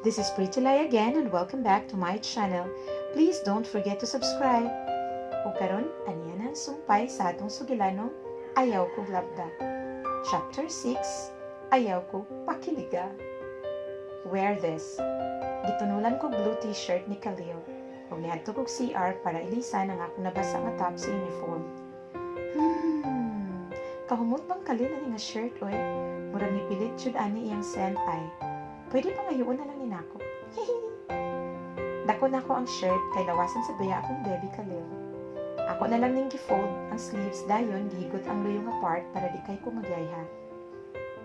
This is Pretty Lie again and welcome back to my channel. Please don't forget to subscribe. Ug karon aniya na sumpay sa atong sugilanong Ayaw ko LABDA. Chapter 6, Ayaw ko Pakiliga. Wear this. Gitunulan ko blue t-shirt ni Khalil. Ug niadto kog CR para ilisan ang akong nabasa nga top sa uniform. Kahumot bang Khalil ani nga shirt oy? Murag nipilit jud ani iyang scent ay. Pwede pa ngayon na lang ni nako. Dako na ko ang shirt kay lawasan sa baya akong baby Khalil. Ako na lang ning gifold ang sleeves dayon gihigot ang luyong nga part para di kay ko magyayha.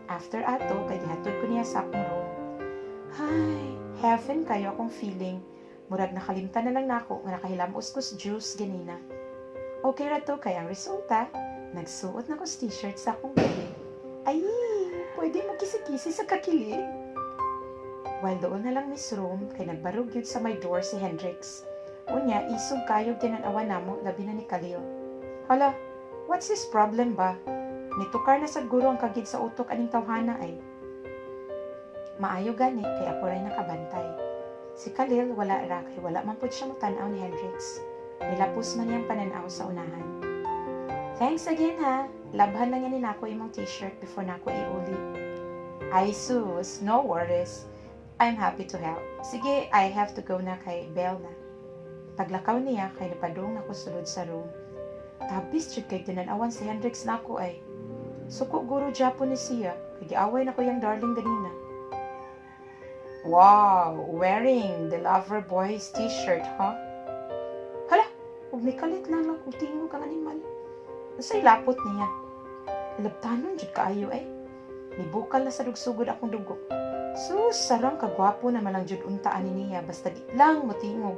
After ato kay gihatod ko niya sa akong room. Hay, heaven kayo akong feeling. Murag nakalimtan na lang nako nga nakahilamos ko sa juice ganina. Okay ra to kay ang resulta, nagsuot na ko sa t-shirt sa akong baby. Ay, pwede magkisi-kisi sa kakilig. While doon na lang Miss Room, kay nagbarog yun sa my door si Hendrix. Unya, isog kayog tinanawa namo, labi na ni Khalil. Hala, what's his problem ba? Nitukar na sa guro ang kagid sa utok aning tawhana ay. Maayo gani, kay ako rin nakabantay. Si Khalil, wala ra, kay wala man po siya matanaw ni Hendrix. Nilapos man niyang pananaw sa unahan. Thanks again ha, labhan lang yan nako imong t-shirt before nako iuli. Ay sus, no worries. I'm happy to help. Sige, I have to go na kay Bell na. Paglakaw niya, kay napadung na ko sulod sa room. Tabis jud kay tinanawan si Hendrix na ako ay. Suko guro Japon ni siya, kay giaway na ko yung darling ganina. Wow, wearing the lover boy's t-shirt, huh? Hala, huwag may kalit lang kung tingog kang animal. Nasa'y lapot niya. Labtanon jud kaayo ay. Nibukal na sa dugsugod akong dugo. Sus, sarang kagwapo na malang jud unta ani niya basta di lang motingog.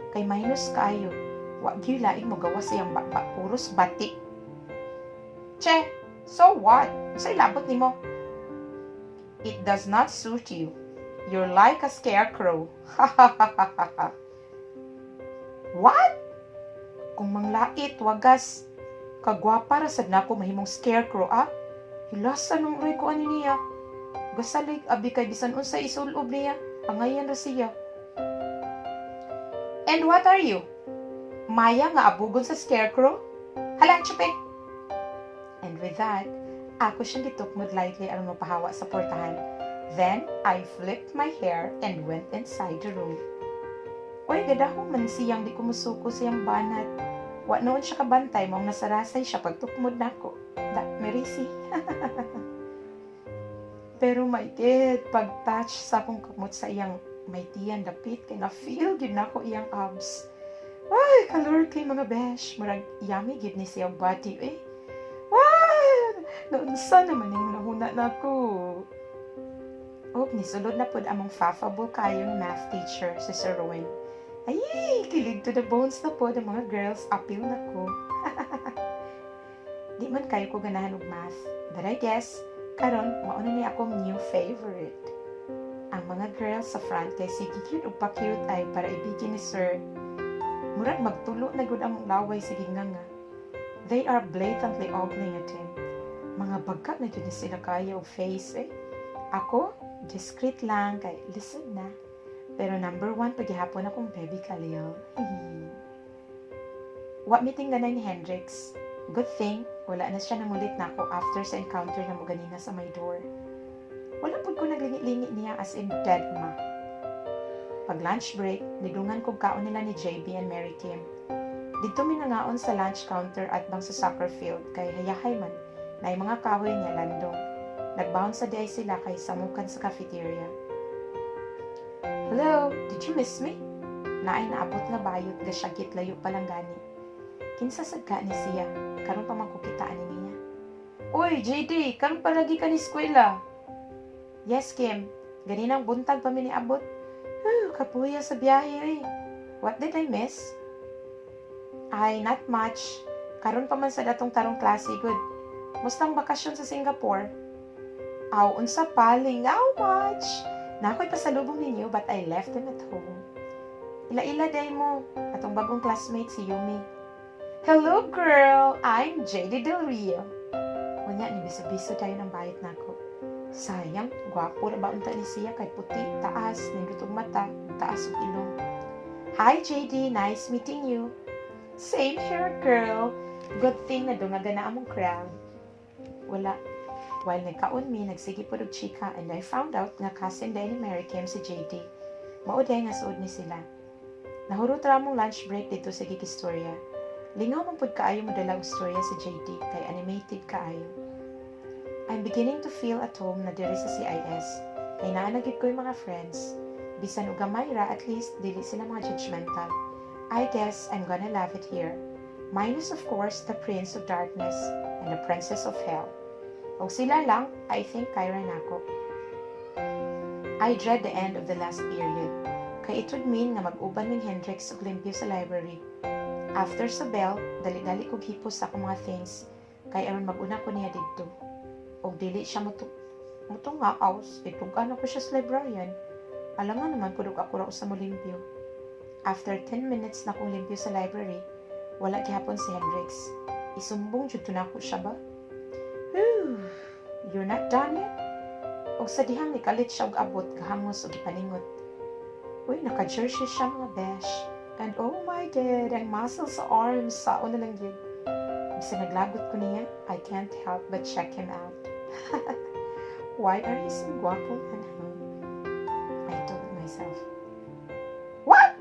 Kay minus kaayo. Wa gyud laing mo gawas iyang puros batik. Che, so what? Say labot nimo. It does not suit you. You're like a scarecrow. What? Kung manglait wagas kagwapa ra sad nako mahimong scarecrow ah. Hilasa nung roy ko ani niya. Gasalig, abi kay bisan unsa isulob niya, angayan ra siya. And what are you? Maya nga abugon sa scarecrow? Hala, chupin! And with that, ako siyang gitukmod lightly aron mapahawa sa portahan. Then, I flipped my hair and went inside the room. Uy, gadahong man siyang di kumusuko siyang banat. Wa noon siya kabantay, mong nasarasay siya pagtukmod nako. Merisi. Pero my dad, pag-touch sa akong kamot sa iyang may tiyan dapit, kay na-feel gid nako iyang abs. Ay, kalor kay mga besh, murag yummy gid ni siyang body eh. Wow! Naunsa naman yung nahuna nako. Og nisulod na pud among fafable kayong math teacher, si Sir Rowan. Ay, kilig to the bones na pud ang mga girls, appeal nako. Di man kayo ko ganahan og math, but I guess karon mauna ni akong new favorite. Ang mga girls sa front kay sige cute ug pa-cute ay para ibigin ni Sir. Murag magtulo na gud ang laway sige nga. They are blatantly ogling at him. Mga bagka na jud sila kaya og face eh. Ako, discreet lang kay listen na. Pero number 1 paghihapon akong baby Khalil. What meeting na ni Hendrix? Good thing, wala na siya namulit na ako after sa encounter na mo ganina sa my door. Wala po ko naglingi-lingi niya as in dead ma. Pag lunch break, nidungan ko kaon nila ni JB and Mary Kim. Dito minangaon sa lunch counter at bang sa soccer field kay hayahay man na mga kahoy niya landong. Nagbound sa day sila kay samukan sa cafeteria. Hello, did you miss me? Naay naabot nga bayot ga syagit layo palang gani. Kinsa sad ka ni siya, karon pa man ko kitaan ni niya. Uy, JD, karon pa lagi ka ni eskwela. Yes, Kim. Ganinang buntag pa mi niabot. Kapuya sa biyahe eh. What did I miss? Ay, not much. Karon pa man sa datong tarong klase, good. Mustang bakasyon sa Singapore? Aw, unsa paling, how much? Nakoy pasalubong ninyo but I left them at home. Ila-ila day mo, atong bagong classmate si Yumi. Hello girl, I'm JD Del Rio. Wanya ni biso-biso tayo ng bayit nako. Sayang, gwapo na ba unta ni siya kay puti, taas, nindutong mata, taas og ilong. Hi JD, nice meeting you. Same here girl. Good thing na dungaga na among crowd. Wala. While nagkaon mi, nagsige po og chika and I found out nga cousin din ni Mary Kim si JD. Mauday nga suod ni sila. Nahurot ra mong lunch break dito sa Gikistorya. Lingaw man pud kaayo mo dala og storya si JD kay animated kaayo. I'm beginning to feel at home na diri sa CIS. Kay naanagid ko yung mga friends. Bisan og gamay ra, at least dili sila mga judgmental. I guess I'm gonna love it here. Minus of course the Prince of Darkness and the Princess of Hell. Og sila lang, I think kaya na ako. I dread the end of the last period. Kay it would mean nga mag-uban ng Hendrix og limpyo sa library. After sa bell, dali-dali kog hipos sa akong mga things. Kay aron mag-una ko niya dito. Og dili siya nga aus, itugan ako siya sa librarian. Alam nga naman pudog ako raw sa mulimpyo. After 10 minutes na akong limpyo sa library, wala gihapon si Hendrix. Isumbong jud na ako siya ba? Whew, you're not done yet? Og sa dihang nikalit siya og abot, gahamos og ipaningot. Uy, naka-jersey siya mga besh. And oh my God, ang muscle sa arms, saon na lang yun. Bisa naglagot ko niya, I can't help but check him out. Why are you so guwapo, manhang? I told myself. What?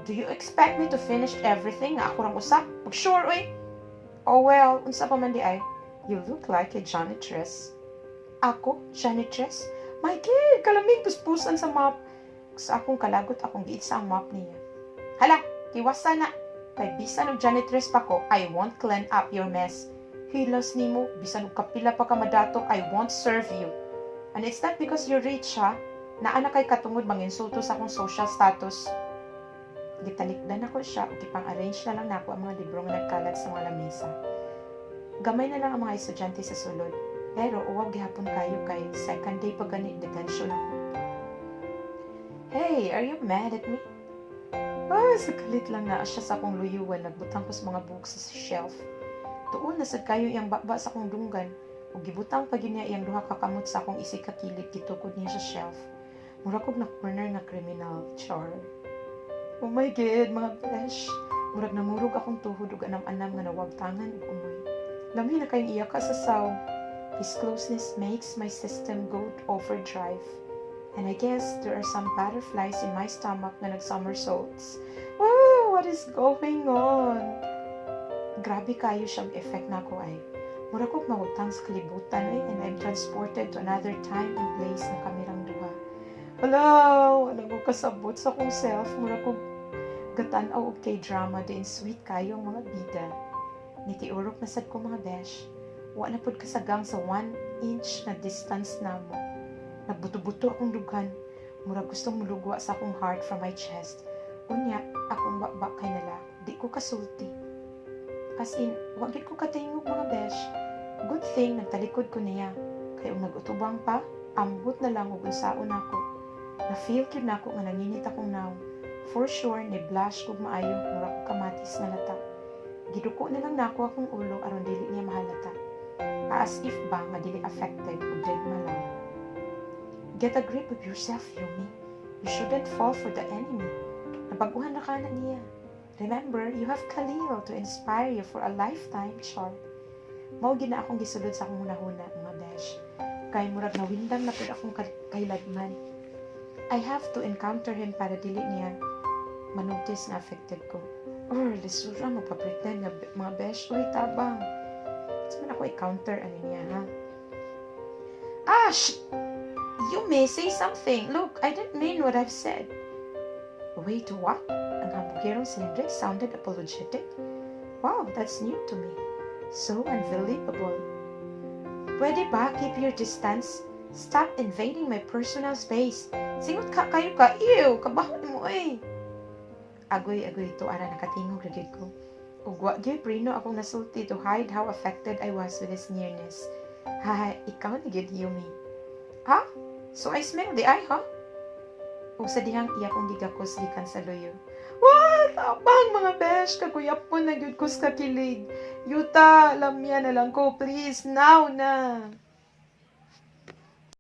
Do you expect me to finish everything nga ako rang usak? Pag-sure, uy! Oh well, unsa pa man di ay? You look like a janitress. Ako? Janitress? My God, kalamig puspusan sa map. Sa akong kalagot, akong giit sa ang map niya. Hala, tiwasa na. Kay bisan og janitress pa ko, I won't clean up your mess. Hilas nimo, bisan og kapila pa ka madatok, I won't serve you. And it's not because you're rich, ha? Naana kay katungod manginsulto sa akong social status. Gitalikdan ako siya, ug ipang-arrange na lang nako ang mga libro nga nagkalat sa mga lamesa. Gamay na lang ang mga estudyante sa sulod, pero uwag gihapon kayo kay second day pa gani detensyon ako. Hey, are you mad at me? Sakalit lang na siya sa akong luyuan, nagbutang ko sa mga books sa shelf. Tuon na sad kayo iyang baba sa akong dunggan, ug gibutang pa gyud niya iyang duha ka kamot sa akong isig ka kilig gitukod niya sa shelf. Mura kog na corner nga criminal, char. Oh my God, mga besh. Murag namurog akong tuhod ug anam-anam nga nawagtangan ug umoy. Lami na kayong iyak ka sa sound. His closeness makes my system go overdrive. And I guess there are some butterflies in my stomach na nag-somersaults. Oh, what is going on? Grabe kayo siyang effect na ako ay. Mura kong mawutang sa kalibutan and I'm transported to another time and place na kamirang duha. Hello! Ano ko kasabot sa kong self? Mura kong gatanaw og K-drama din sweet kayo ang mga bida. Nitiurok na sad ko mga besh. Wa na pod kasagang sa 1 inch na distance na mo. Nagbuto-buto akong dugan. Mura gustong mulugwa sa akong heart from my chest. Unya, akong bakbak kay nila. Di ko kasulti. As in, wagit ko katingog mga besh. Good thing, nagtalikod ko niya. Kaya kung nag-utubang pa, ambot na lang ug unsaon ako. Na-feel kid na ako nga nanginit akong naw. For sure, ni-blush kog maayo, mura ko kamatis na lata. Giduko na lang nako akong ulo aron dili niya mahalata. As if ba nga dili affected ug deadma lang. Get a grip of yourself, Yumi. You shouldn't fall for the enemy. Nabaguhan na ka na niya. Remember, you have Khalil to inspire you for a lifetime, char. Mao gina akong gisulod sa akong hunahuna, mga besh. Kay murag nawindang na pud akong kailadman. I have to encounter him para dili niya manotice na affected ko. Lisura mo pa-pretend na mga besh. Uy, tabang. Saan man ako i-counter ano niya, ha? You may say something. Look, I didn't mean what I've said. Wait, what? Ang hamburgerong si Hendrix sounded apologetic. Wow, that's new to me. So unbelievable. Pwede ba keep your distance? Stop invading my personal space. Singot ka kayo ka. Ew, kabahon mo eh. Agoy-agoy ito, ara nakatingog na gid ko. Ugwa gyud prino akong nasulti to hide how affected I was with his nearness. Ikaw ni gid Yumi. Ha? So I smell the eye, ha? Ug sa dihang iya kong gigakos gikan sa loyo. What? Abang mga besh, kaguyapon na gyud ko sa Kilig. Yuta, lamya na lang ko, please, now na.